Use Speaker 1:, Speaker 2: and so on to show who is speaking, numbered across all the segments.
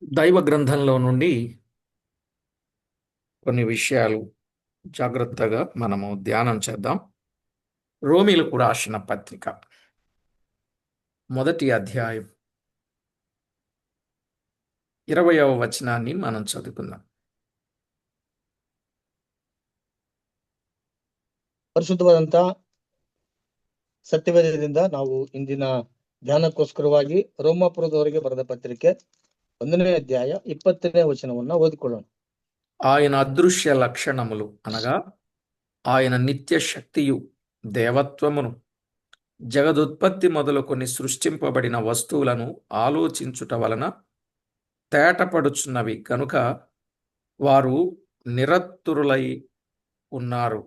Speaker 1: దైవ గ్రంథంలో నుండి కొన్ని విషయాలు జాగ్రత్తగా మనము ధ్యానం చేద్దాం. రోమీలకు రాసిన పత్రిక మొదటి అధ్యాయం 20వ వచనాన్ని మనం చదువుకుందాం.
Speaker 2: ಪರಿಶುದ್ಧವಾದಂತ ಸತ್ಯವೇದದಿಂದ ನಾವು ಇಂದಿನ ಧ್ಯಾನಕ್ಕೋಸ್ಕರವಾಗಿ ರೋಮಾಪುರದವರಿಗೆ ಬರೆದ ಪತ್ರಿಕೆ 1ನೇ ಅಧ್ಯಾಯ 20ನೇ ವಚನವನ್ನ ಓದಿಕೊಳ್ಳೋಣ.
Speaker 1: ఆయన అదృశ్య లక్షణములు అనగా ఆయన నిత్య శక్తియు దేవత్వమును జగదుత్పత్తి మొదలుకొని సృష్టింపబడిన వస్తువులను ఆలోచించుట వలన తేటపడుచున్నవి కనుక వారు నిరత్తురులై ఉన్నారు.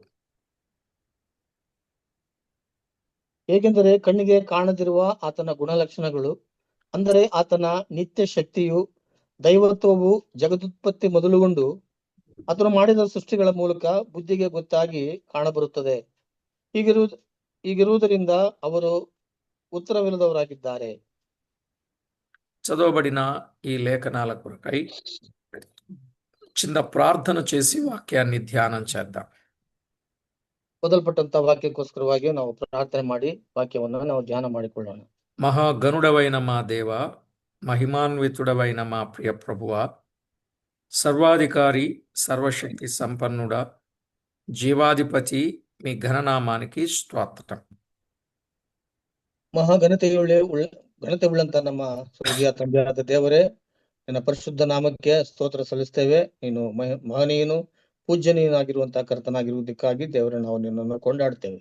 Speaker 2: ಹೇಗೆಂದರೆ ಕಣ್ಣಿಗೆ ಕಾಣದಿರುವ ಆತನ ಗುಣಲಕ್ಷಣಗಳು, ಅಂದರೆ ಆತನ ನಿತ್ಯ ಶಕ್ತಿಯು ದೈವತ್ವವು ಜಗದುತ್ಪತ್ತಿ ಮೊದಲುಗೊಂಡು ಆತನು ಮಾಡಿದ ಸೃಷ್ಟಿಗಳ ಮೂಲಕ ಬುದ್ಧಿಗೆ ಗೊತ್ತಾಗಿ ಕಾಣಬರುತ್ತದೆ. ಹೀಗಿರುವುದರಿಂದ ಅವರು ಉತ್ತರವಿಲ್ಲದವರಾಗಿದ್ದಾರೆ.
Speaker 1: చదవబడిన ఈ లేఖనాల కొరకై చిన్న ప్రార్థన చేసి వాక్యాన్ని ధ్యానం చేద్దాం.
Speaker 2: ಓದಲ್ಪಟ್ಟಂತ ವಾಕ್ಯಕ್ಕೋಸ್ಕರವಾಗಿ ನಾವು ಪ್ರಾರ್ಥನೆ ಮಾಡಿ ವಾಕ್ಯವನ್ನ ನಾವು ಧ್ಯಾನ ಮಾಡಿಕೊಳ್ಳೋಣ.
Speaker 1: మహాగణుడవైన మా దేవ, మహిమాన్వితుడవైన మా ప్రియ ప్రభువ, సర్వాధికారి, సర్వశక్తి సంపన్నుడ, జీవాధిపతి, మీ ఘననామానికి స్తోత్రం.
Speaker 2: ಘನತೆ ಉಳ್ಳಂತ ನಮ್ಮ ಸ್ವರ್ಗೀಯ ತಂದೆಯಾದ ದೇವರೇ, ನಿನ್ನ ಪರಿಶುದ್ಧ ನಾಮಕ್ಕೆ ಸ್ತೋತ್ರ ಸಲ್ಲಿಸ್ತೇವೆ. ನೀನು ಮಹನೀಯನು, పూజ్యనీయನಾಗಿರುವಂತಹ ಕರ್ತನಾಗಿರುವುದಕ್ಕಾಗಿ ದೇವರೇ ನಾವು ನಿನ್ನನ್ನು ಕೊಂಡಾಡ್ತೇವೆ.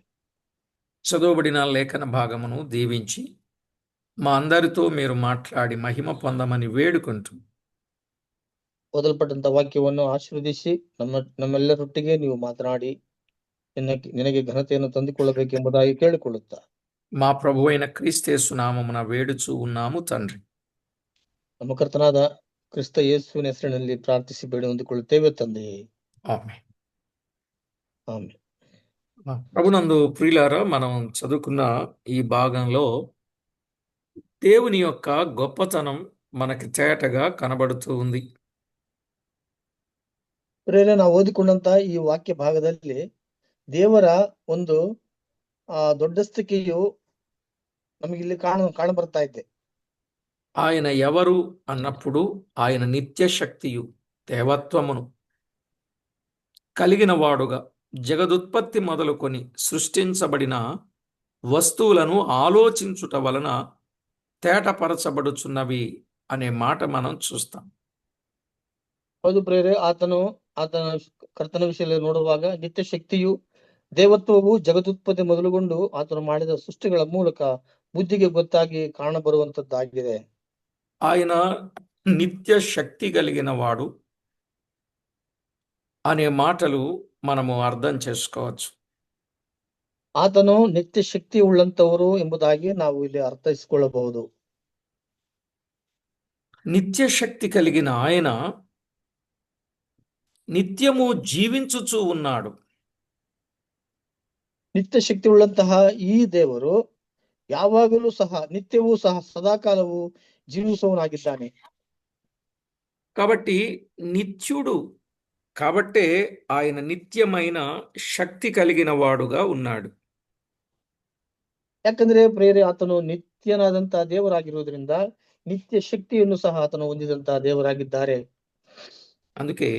Speaker 1: చదవబడిన లేఖన భాగమును దీవించి మా అందరితో మీరు మాట్లాడి మహిమ పొందమని వేడుకుంటూ
Speaker 2: ಓದಲ್ಪಟ್ಟಂತ ವಾಕ್ಯವನ್ನು ಆಶೀರ್ವದಿಸಿ ನಮ್ಮೆಲ್ಲರೊಟ್ಟಿಗೆ ನೀವು ಮಾತನಾಡಿ ನಿನಗೆ ಘನತೆಯನ್ನು ತಂದುಕೊಳ್ಳಬೇಕೆಂಬುದಾಗಿ ಕೇಳಿಕೊಳ್ಳುತ್ತಾ
Speaker 1: మా ప్రభు అయిన క్రీస్తేసు నామమున వేడుచూ ఉన్నాము తండ్రి.
Speaker 2: ನಮ್ಮ ಕರ್ತನಾದ ಕ್ರಿಸ್ತ ಯೇಸುವಿನ ಹೆಸರಿನಲ್ಲಿ ಪ್ರಾರ್ಥಿಸಿ ಬೇಡಿ ಹೊಂದಿಕೊಳ್ಳುತ್ತೇವೆ ತಂದೆಯೇ,
Speaker 1: ఆమేన్.
Speaker 2: ಆಮೆನ್.
Speaker 1: ప్రభునందు ప్రియులారా, మనం చదువుకున్న ఈ భాగంలో దేవుని యొక్క గొప్పతనం మనకి తేటగా కనబడుతూ ఉంది.
Speaker 2: ನಾವು ಓದಿಕೊಂಡಂತ ಈ ವಾಕ್ಯ ಭಾಗದಲ್ಲಿ ದೇವರ ಒಂದು ದೊಡ್ಡಸ್ತಿಕೆಯು ನಮಗೆ ಇಲ್ಲಿ ಕಾಣಬರ್ತಾ ಇದೆ.
Speaker 1: ఆయన ఎవరు అన్నప్పుడు ఆయన నిత్య శక్తియు దేవత్వమును కలిగిన వాడుగా జగదుత్పత్తి మొదలుకొని సృష్టించబడిన వస్తువులను ఆలోచించుట వలన తేటపరచబడుచున్నవి అనే మాట మనం చూస్తాం.
Speaker 2: ಹೌದು ಪ್ರೇರೆ, ಆತನ ಕರ್ತನ ವಿಷಯದಲ್ಲಿ ನೋಡುವಾಗ ನಿತ್ಯ ಶಕ್ತಿಯು ದೇವತ್ವವು ಜಗದುತ್ಪತ್ತಿ ಮೊದಲುಗೊಂಡು ಆತನು ಮಾಡಿದ ಸೃಷ್ಟಿಗಳ ಮೂಲಕ ಬುದ್ಧಿಗೆ ಗೊತ್ತಾಗಿ ಕಾಣಬರುವಂತದ್ದಾಗಿದೆ.
Speaker 1: ఆయన నిత్య శక్తి కలిగిన వాడు అనే మాటలు మనము అర్థం చేసుకోవచ్చు.
Speaker 2: ಆತನು ನಿತ್ಯ ಶಕ್ತಿ ಉಳ್ಳಂತವರು ಎಂಬುದಾಗಿ ನಾವು ಇಲ್ಲಿ ಅರ್ಥೈಸಿಕೊಳ್ಳಬಹುದು.
Speaker 1: నిత్య శక్తి కలిగిన ఆయన నిత్యము జీవించుచూ ఉన్నాడు.
Speaker 2: ನಿತ್ಯ ಶಕ್ತಿ ಉಳ್ಳಂತಹ ಈ ದೇವರು ಯಾವಾಗಲೂ ಸಹ, ನಿತ್ಯವೂ ಸಹ, ಸದಾಕಾಲವೂ ಜೀವಿಸುವವನಾಗಿದ್ದಾನೆ.
Speaker 1: కాబట్టి నిత్యుడు కాబట్టే ఆయన నిత్యమైన శక్తి కలిగిన వాడుగా ఉన్నాడు.
Speaker 2: ಯಾಕಂದ್ರೆ ಪ್ರೇರೆ, ಆತನು ನಿತ್ಯನಾದಂತಹ ದೇವರಾಗಿರುವುದರಿಂದ ನಿತ್ಯ ಶಕ್ತಿಯನ್ನು ಸಹ ಆತನು ಹೊಂದಿದಂತಹ ದೇವರಾಗಿದ್ದಾರೆ.
Speaker 1: అందుకే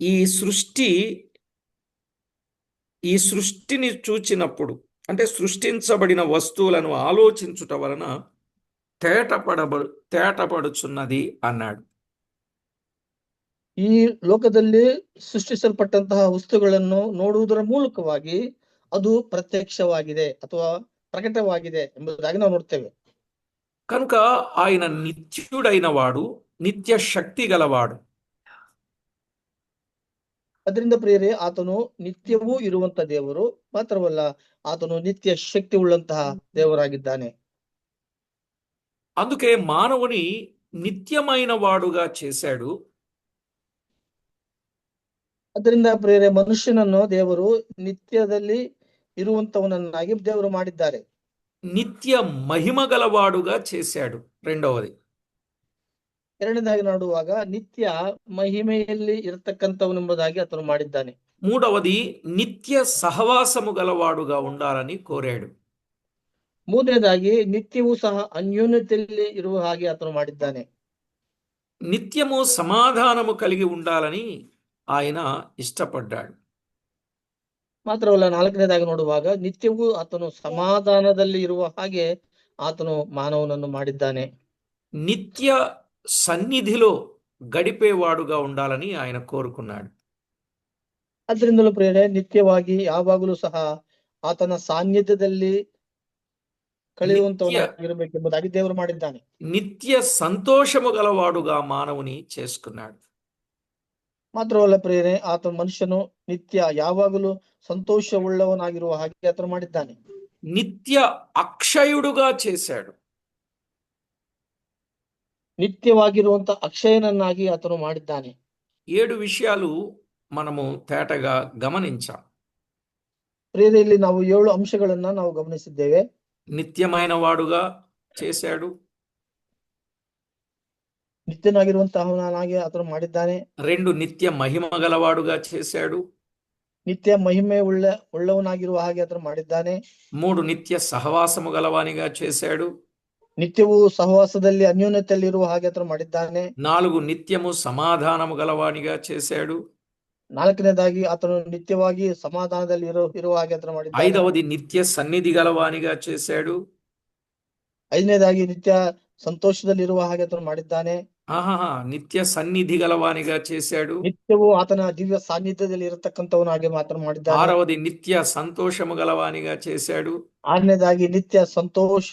Speaker 1: ఈ సృష్టిని చూచినప్పుడు, అంటే సృష్టించబడిన వస్తువులను ఆలోచించుట వలన తేటపడుచున్నది అన్నాడు.
Speaker 2: ಈ ಲೋಕದಲ್ಲಿ ಸೃಷ್ಟಿಸಲ್ಪಟ್ಟಂತಹ ವಸ್ತುಗಳನ್ನು ನೋಡುವುದರ ಮೂಲಕವಾಗಿ ಅದು ಪ್ರತ್ಯಕ್ಷವಾಗಿದೆ ಅಥವಾ ಪ್ರಕಟವಾಗಿದೆ ಎಂಬುದಾಗಿ ನಾವು ನೋಡ್ತೇವೆ.
Speaker 1: కనుక ఆయన నిత్యుడైన వాడు, నిత్య శక్తి గలవాడు.
Speaker 2: ಅದರಿಂದ ಪ್ರಿಯರೇ, ಆತನು ನಿತ್ಯವೂ ಇರುವಂತ ದೇವರು ಮಾತ್ರವಲ್ಲ, ಆತನು ನಿತ್ಯ ಶಕ್ತಿ ಉಳ್ಳಂತಹ ದೇವರಾಗಿದ್ದಾನೆ.
Speaker 1: అందుకే మానవుని నిత్యమైన వాడుగా చేశాడు.
Speaker 2: ಅದರಿಂದ ಪ್ರಿಯರೇ, ಮನುಷ್ಯನನ್ನು ದೇವರು ನಿತ್ಯದಲ್ಲಿ ಇರುವಂತವನನ್ನಾಗಿ ದೇವರು ಮಾಡಿದ್ದಾರೆ.
Speaker 1: నిత్య మహిమ గలవాడుగా చేశాడు. రెండవది.
Speaker 2: ಎರಡನೇದಾಗಿ ನೋಡುವಾಗ ನಿತ್ಯ ಮಹಿಮೆಯಲ್ಲಿ ಇರತಕ್ಕಂಥವನೆಂಬುದಾಗಿ ಆತನು ಮಾಡಿದ್ದಾನೆ.
Speaker 1: మూడవది నిత్య సహవాసము గలవాడుగా ఉండాలని కోరాడు.
Speaker 2: ಮೂರನೇದಾಗಿ ನಿತ್ಯವೂ ಸಹ ಅನ್ಯೋನ್ಯತೆಯಲ್ಲಿ ಇರುವ ಹಾಗೆ ಆತನು ಮಾಡಿದ್ದಾನೆ.
Speaker 1: నిత్యము సమాధానము కలిగి ఉండాలని ఆయన ఇష్టపడ్డాడు.
Speaker 2: ಮಾತ್ರವಲ್ಲ, ನಾಲ್ಕನೇದಾಗಿ ನೋಡುವಾಗ ನಿತ್ಯವೂ ಆತನು ಸಮಾಧಾನದಲ್ಲಿ ಇರುವ ಹಾಗೆ ಆತನು ಮಾನವನನ್ನು ಮಾಡಿದ್ದಾನೆ.
Speaker 1: నిత్య సన్నిధిలో గడిపేవాడుగా ఉండాలని ఆయన కోరుకున్నాడు.
Speaker 2: ಅದರಿಂದಲೂ ಪ್ರಿಯರೇ, ನಿತ್ಯವಾಗಿ ಯಾವಾಗಲೂ ಸಹ ಆತನ ಸಾನ್ನಿಧ್ಯದಲ್ಲಿ
Speaker 1: నిత్య
Speaker 2: ಕಳೆಯುವಂತವನಾಗಿರಬೇಕೆಂಬುದಾಗಿ ದೇವರು ಮಾಡಿದ್ದಾನೆ.
Speaker 1: నిత్య సంతోషము గలవాడుగా మానవుని చేసుకున్నాడు.
Speaker 2: ಮಾತ್ರವಲ್ಲ ಪ್ರಿಯರೇ, ಆತನ ಮನುಷ್ಯನು ನಿತ್ಯ ಯಾವಾಗಲೂ ಸಂತೋಷವುಳ್ಳವನಾಗಿರುವ ಹಾಗೆ ಆತನು ಮಾಡಿದ್ದಾನೆ.
Speaker 1: నిత్య అక్షయుడుగా చేశాడు.
Speaker 2: ನಿತ್ಯವಾಗಿರುವಂತ ಅಕ್ಷಯನನ್ನಾಗಿ ಆತನು ಮಾಡಿದ್ದಾನೆ.
Speaker 1: 7 విషయాలు మనము తేటగా గమనించాం.
Speaker 2: ಪ್ರಿಯರೇ, ಇಲ್ಲಿ ನಾವು 7 ಅಂಶಗಳನ್ನ ನಾವು ಗಮನಿಸಿದ್ದೇವೆ.
Speaker 1: నిత్యమైన వాడుగా చేశాడు.
Speaker 2: ನಿತ್ಯನಾಗಿರುವಂತಹವನಾಗಿ ಆತನು ಮಾಡಿದ್ದಾನೆ.
Speaker 1: 2 నిత్య మహిమ గలవాడుగా చేశాడు.
Speaker 2: ನಿತ್ಯ ಮಹಿಮೆ ಉಳ್ಳವನಾಗಿರುವ ಹಾಗೆ ಆತನು ಮಾಡಿದ್ದಾನೆ.
Speaker 1: 3 నిత్య సహవాసము గలవానిగా చేశాడు.
Speaker 2: ನಿತ್ಯವೂ ಸಹವಾಸದಲ್ಲಿ ಅನ್ಯೋನ್ಯತೆಯಲ್ಲಿ ಇರುವ ಹಾಗೆ ಆತನು ಮಾಡಿದ್ದಾನೆ.
Speaker 1: 4 నిత్యము సమాధానము గలవానిగా చేశాడు.
Speaker 2: 4ನೇದಾಗಿ ಆತನು ನಿತ್ಯವಾಗಿ ಸಮಾಧಾನದಲ್ಲಿ ಇರುವ ಹಾಗೆ ಆತನು ಮಾಡಿದ್ದಾನೆ.
Speaker 1: 5వది నిత్య సన్నిధి గలవానిగా చేశాడు.
Speaker 2: 5ನೇದಾಗಿ ನಿತ್ಯ ಸಂತೋಷದಲ್ಲಿ ಇರುವ ಹಾಗೆ ಆತನು ಮಾಡಿದ್ದಾನೆ.
Speaker 1: నిత్య సన్నిధి గలవానిగా చేశాడు.
Speaker 2: ನಿತ್ಯವೂ ಆತನ ದಿವ್ಯ ಸಾನ್ನಿಧ್ಯದಲ್ಲಿ ಇರತಕ್ಕಂಥವನಾಗಿ ಮಾತ್ರ ಮಾಡಿದ್ದಾನೆ.
Speaker 1: 6వది నిత్య సంతోషము గలవానిగా చేశాడు.
Speaker 2: 6ನೇದಾಗಿ ನಿತ್ಯ ಸಂತೋಷ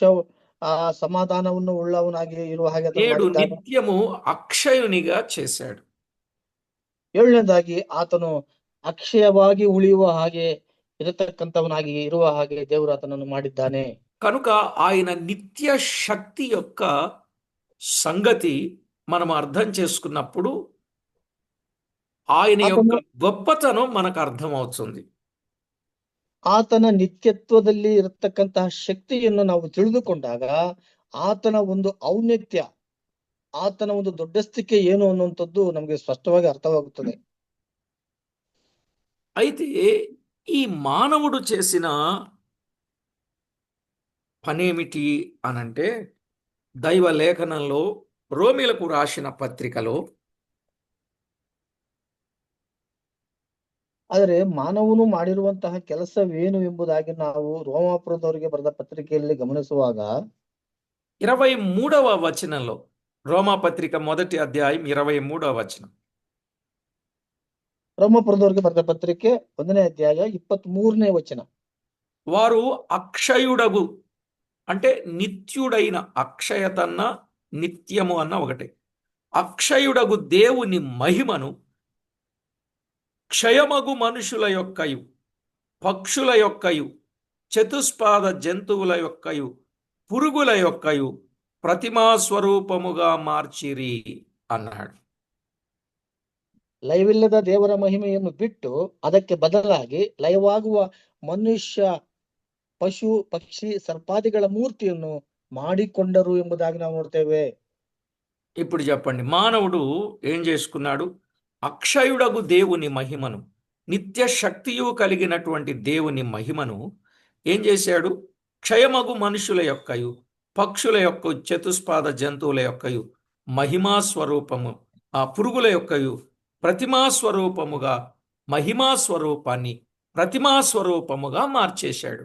Speaker 2: ಸಮಾಧಾನವನ್ನು ಉಳ್ಳವನಾಗಿ ಇರುವ ಹಾಗೆ ಆತನು
Speaker 1: 7
Speaker 2: ಮಾಡಿದ್ದಾನೆ.
Speaker 1: నిత్యము అక్షయునిగా చేశాడు.
Speaker 2: 7ನೇದಾಗಿ ಆತನು ಅಕ್ಷಯವಾಗಿ ಉಳಿಯುವ ಹಾಗೆ ಇರತಕ್ಕಂಥವನಾಗಿ ಇರುವ ಹಾಗೆ ದೇವರು ಆತನನ್ನು ಮಾಡಿದ್ದಾನೆ.
Speaker 1: కనుక ఆయన నిత్య శక్తి యొక్క సంగతి మనం అర్థం చేసుకున్నప్పుడు ఆయన యొక్క గొప్పతనం మనకు అర్థమవుతుంది.
Speaker 2: ಆತನ ನಿತ್ಯತ್ವದಲ್ಲಿ ಇರತಕ್ಕಂತಹ ಶಕ್ತಿಯನ್ನು ನಾವು ತಿಳಿದುಕೊಂಡಾಗ ಆತನ ಒಂದು ಔನ್ನತ್ಯ, ಆತನ ಒಂದು ದೊಡ್ಡಸ್ತಿಕೆ ಏನು ಅನ್ನುವಂಥದ್ದು ನಮಗೆ ಸ್ಪಷ್ಟವಾಗಿ ಅರ್ಥವಾಗುತ್ತದೆ.
Speaker 1: అయితే ఈ మానవుడు చేసిన పనేమిటి అనంటే, దైవ లేఖనంలో రోమీలకు రాసిన పత్రికలో
Speaker 2: ಆದರೆ ಮಾನವನು ಮಾಡಿರುವಂತಹ ಕೆಲಸವೇನು ಎಂಬುದಾಗಿ ನಾವು ರೋಮಾಪುರದವರಿಗೆ ಬರೆದ ಪತ್ರಿಕೆಯಲ್ಲಿ ಗಮನಿಸುವಾಗ
Speaker 1: 23వ వచనంలో, రోమా పత్రిక 1వ అధ్యాయం 23వ వచనం,
Speaker 2: ರೋಮಾಪುರದವರಿಗೆ ಬರೆದ ಪತ್ರಿಕೆ 1ನೇ ಅಧ್ಯಾಯ 23ನೇ ವಚನ,
Speaker 1: వారు అక్షయుడగు అంటే నిత్యుడైన, అక్షయతన్న నిత్యము అన్న ఒకటే, అక్షయుడగు దేవుని మహిమను క్షయమగు మనుషుల యొక్కయు, పక్షుల యొక్కయు, చతుష్పాద జంతువుల యొక్కయు, పురుగుల యొక్కయు ప్రతిమా స్వరూపముగా మార్చిరి అన్నాడు.
Speaker 2: ಲಯವಿಲ್ಲದ ದೇವರ ಮಹಿಮೆಯನ್ನು ಬಿಟ್ಟು ಅದಕ್ಕೆ ಬದಲಾಗಿ ಲಯವಾಗುವ ಮನುಷ್ಯ, ಪಶು, ಪಕ್ಷಿ, ಸರ್ಪಾದಿಗಳ ಮೂರ್ತಿಯನ್ನು ಮಾಡಿಕೊಂಡರು ಎಂಬುದಾಗಿ ನಾವು ನೋಡ್ತೇವೆ.
Speaker 1: ఇప్పుడు చెప్పండి, మానవుడు ఏం చేసుకున్నాడు? అక్షయుడగు దేవుని మహిమను, నిత్య శక్తియు కలిగినటువంటి దేవుని మహిమను ఏం చేశాడు? క్షయమగు మనుషుల యొక్కయు, పక్షుల యొక్క, చతుష్పాద జంతువుల యొక్కయు, మహిమా స్వరూపము, ఆ పురుగుల యొక్కయు ప్రతిమా స్వరూపముగా, మహిమా స్వరూపాన్ని ప్రతిమా స్వరూపముగా మార్చేశాడు.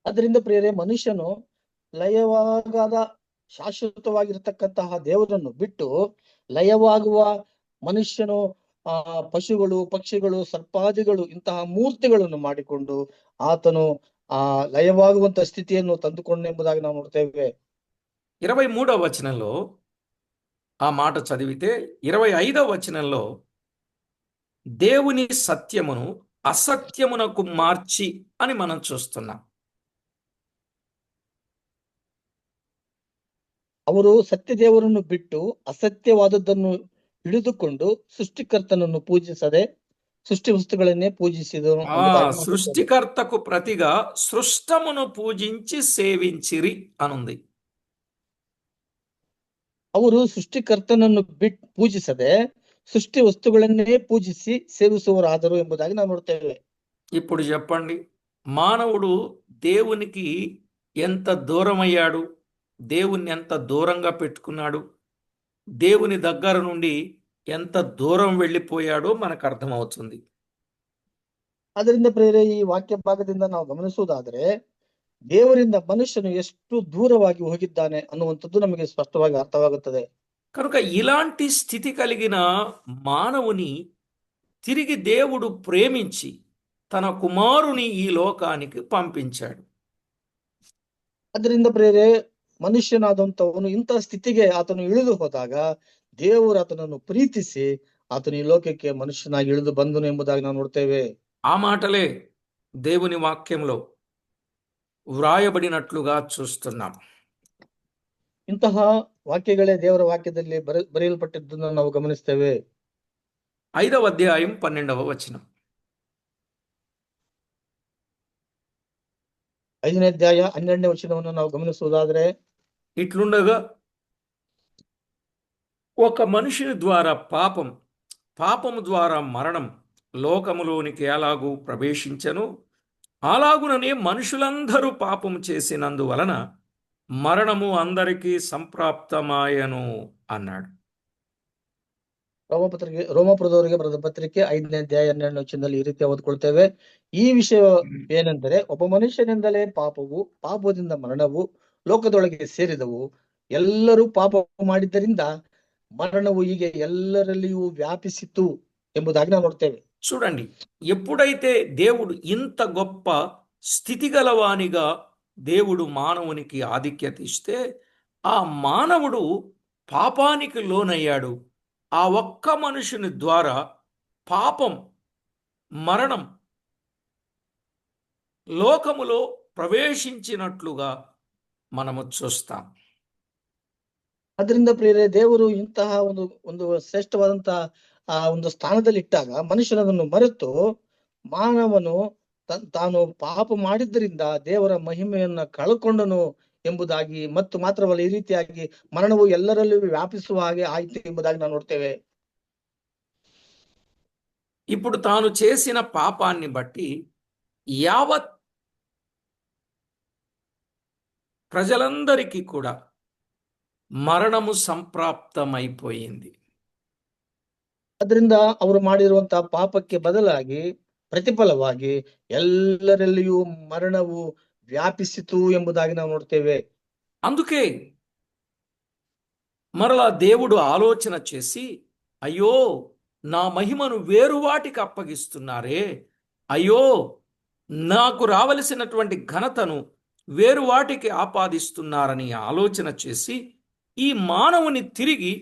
Speaker 2: ಅದರಿಂದ ಪ್ರಿಯರೇ, ಮನುಷ್ಯನು ಲಯವಾಗದ ಶಾಶ್ವತವಾಗಿರತಕ್ಕಂತಹ ದೇವರನ್ನು ಬಿಟ್ಟು ಲಯವಾಗುವ ಮನುಷ್ಯನು ಪಶುಗಳು, ಪಕ್ಷಿಗಳು, ಸರ್ಪಾದಿಗಳು ಇಂತಹ ಮೂರ್ತಿಗಳನ್ನು ಮಾಡಿಕೊಂಡು ಆತನು ಲಯವಾಗುವಂತ ಸ್ಥಿತಿಯನ್ನು ತಂದುಕೊಂಡೆಂಬುದಾಗಿ ನಾವು ನೋಡ್ತೇವೆ.
Speaker 1: 23వ వచనంలో ఆ మాట చదివితే 25వ వచనంలో దేవుని సత్యమును అసత్యమునకు మార్చి అని మనం చూస్తున్నాం.
Speaker 2: ಅವರು ಸತ್ಯದೇವರನ್ನು ಬಿಟ್ಟು ಅಸತ್ಯವಾದದ್ದನ್ನು ಹಿಡಿದುಕೊಂಡು ಸೃಷ್ಟಿಕರ್ತನನ್ನು ಪೂಜಿಸದೆ సృష్టి వస్తువుಗಳನ್ನೇ పూಜಿಸಿದನು
Speaker 1: ఆ
Speaker 2: ಎಂಬುದಾಗಿ ನಾವು ನೋಡ್ತೇವೆ.
Speaker 1: సృష్టికర్తకు ప్రతిగా సృష్టమును పూజించి సేవించిరి అనుంది.
Speaker 2: ಅವರು ಸೃಷ್ಟಿಕರ್ತನನ್ನು ಪೂಜಿಸದೆ ಸೃಷ್ಟಿ ವಸ್ತುಗಳನ್ನೇ పూజిಸಿ సేవిಸುವರಾದರು ಎಂಬುದಾಗಿ ನಾವು ನೋಡ್ತೇವೆ.
Speaker 1: ఇప్పుడు చెప్పండి, మానవుడు దేవునికి ఎంత దూరం అయ్యాడు, దేవుణ్ణి ఎంత దూరంగా పెట్టుకున్నాడు, దేవుని దగ్గర నుండి ఎంత దూరం వెళ్ళిపోయాడో మనకు అర్థమవుతుంది.
Speaker 2: ಅದರಿಂದ ಪ್ರೇರೆ ಈ ವಾಕ್ಯ ಭಾಗದಿಂದ ನಾವು ಗಮನಿಸುವುದಾದರೆ ದೇವರಿಂದ ಮನುಷ್ಯನು ಎಷ್ಟು ದೂರವಾಗಿ ಹೋಗಿದ್ದಾನೆ ಅನ್ನುವಂಥದ್ದು ನಮಗೆ ಸ್ಪಷ್ಟವಾಗಿ ಅರ್ಥವಾಗುತ್ತದೆ.
Speaker 1: కనుక ఇలాంటి స్థితి కలిగిన మానవుని తిరిగి దేవుడు ప్రేమించి తన కుమారుని ఈ లోకానికి పంపించాడు.
Speaker 2: ಅದರಿಂದ ಪ್ರೇರೆ ಮನುಷ್ಯನಾದಂತವನು ಇಂತಹ ಸ್ಥಿತಿಗೆ ಆತನು ಇಳಿದು ಹೋದಾಗ ದೇವರು ಆತನನ್ನು ಪ್ರೀತಿಸಿ ಆತನು ಈ ಲೋಕಕ್ಕೆ ಮನುಷ್ಯನಾಗಿ ಇಳಿದು ಬಂದನು ಎಂಬುದಾಗಿ ನಾವು ನೋಡ್ತೇವೆ.
Speaker 1: ఆ మాటలే దేవుని వాక్యంలో వ్రాయబడినట్లుగా చూస్తున్నాం.
Speaker 2: ಇಂತಹ ವಾಕ್ಯಗಳೇ ದೇವರ ವಾಕ್ಯದಲ್ಲಿ ಬರೆಯಲ್ಪಟ್ಟಿದ್ದನ್ನು ನಾವು ಗಮನಿಸ್ತೇವೆ.
Speaker 1: 5వ అధ్యాయం 12వ వచనం.
Speaker 2: 5ನೇ ಅಧ್ಯಾಯ 12ನೇ ವಚನವನ್ನು ನಾವು ಗಮನಿಸುವುದಾದ್ರೆ,
Speaker 1: ఇట్లుండగా ఒక మనుషుని ద్వారా పాపము ద్వారా మరణం లోకములోనికి ఎలాగూ ప్రవేశించెను, అలాగుననే మనుషులందరూ పాపము చేసినందువలన మరణము అందరికీ సంప్రాప్తమాయను అన్నాడు.
Speaker 2: ರೋಮಾಪುರದವರಿಗೆ ಬರೆದ ಪತ್ರಿಕೆ 5ನೇ ಅಧ್ಯಾಯ 12ನೇ ವಚನದಲ್ಲಿ ಈ ರೀತಿ ಓದ್ಕೊಳ್ತೇವೆ. ಈ ವಿಷಯ ಏನೆಂದರೆ, ಒಬ್ಬ ಮನುಷ್ಯನಿಂದಲೇ ಪಾಪದಿಂದ ಮರಣವು ಲೋಕದೊಳಗೆ ಸೇರಿದವು, ಎಲ್ಲರೂ ಪಾಪ ಮಾಡಿದ್ದರಿಂದ మరణము ಹೀಗೆ ಎಲ್ಲರಲ್ಲಿಯೂ వ్యాపిಸಿತು ಎಂಬುದಾಗಿ ನಾವು ನೋಡ್ತೇವೆ.
Speaker 1: చూడండి, ఎప్పుడైతే దేవుడు ఇంత గొప్ప స్థితి గలవానిగా దేవుడు మానవునికి ఆధిక్యత ఇస్తే ఆ మానవుడు పాపానికి లోనయ్యాడు. ఆ ఒక్క మనుషుని ద్వారా పాపం, మరణం లోకములో ప్రవేశించినట్లుగా మనము చూస్తాం.
Speaker 2: ಅದರಿಂದ ಪ್ರಿಯರೇ, ದೇವರು ಇಂತಹ ಒಂದು ಶ್ರೇಷ್ಠವಾದಂತಹ ಒಂದು ಸ್ಥಾನದಲ್ಲಿ ಇಟ್ಟಾಗ ಮನುಷ್ಯನದನ್ನು ಮರೆತು ಮಾನವನು ತಾನು ಪಾಪ ಮಾಡಿದ್ದರಿಂದ ದೇವರ ಮಹಿಮೆಯನ್ನ ಕಳ್ಕೊಂಡನು ಎಂಬುದಾಗಿ, ಮತ್ತು ಮಾತ್ರವಲ್ಲ ಈ ರೀತಿಯಾಗಿ ಮರಣವು ಎಲ್ಲರಲ್ಲೂ ವ್ಯಾಪಿಸುವ ಹಾಗೆ ಆಯ್ತು ಎಂಬುದಾಗಿ ನಾವು ನೋಡ್ತೇವೆ.
Speaker 1: ఇప్పుడు తాను చేసిన పాపాన్ని బట్టి యావత్ ప్రజలందరికీ కూడా మరణము సంప్రాప్తమైపోయింది.
Speaker 2: ಅದರಿಂದ ಅವರು ಮಾಡಿರುವಂತಹ ಪಾಪಕ್ಕೆ ಬದಲಾಗಿ ಪ್ರತಿಫಲವಾಗಿ ಎಲ್ಲರಲ್ಲಿಯೂ ಮರಣವು వ్యాపిಸಿತು ಎಂಬುದಾಗಿ ನಾವು ನೋಡ್ತೇವೆ.
Speaker 1: అందుకే మరలా దేవుడు ఆలోచన చేసి, అయ్యో నా మహిమను వేరు వాటికి అప్పగిస్తున్నారే, అయ్యో నాకు రావలసినటువంటి ఘనతను వేరు వాటికి ఆపాదిస్తున్నారని ఆలోచన చేసి ఈ మానవుని తిరిగి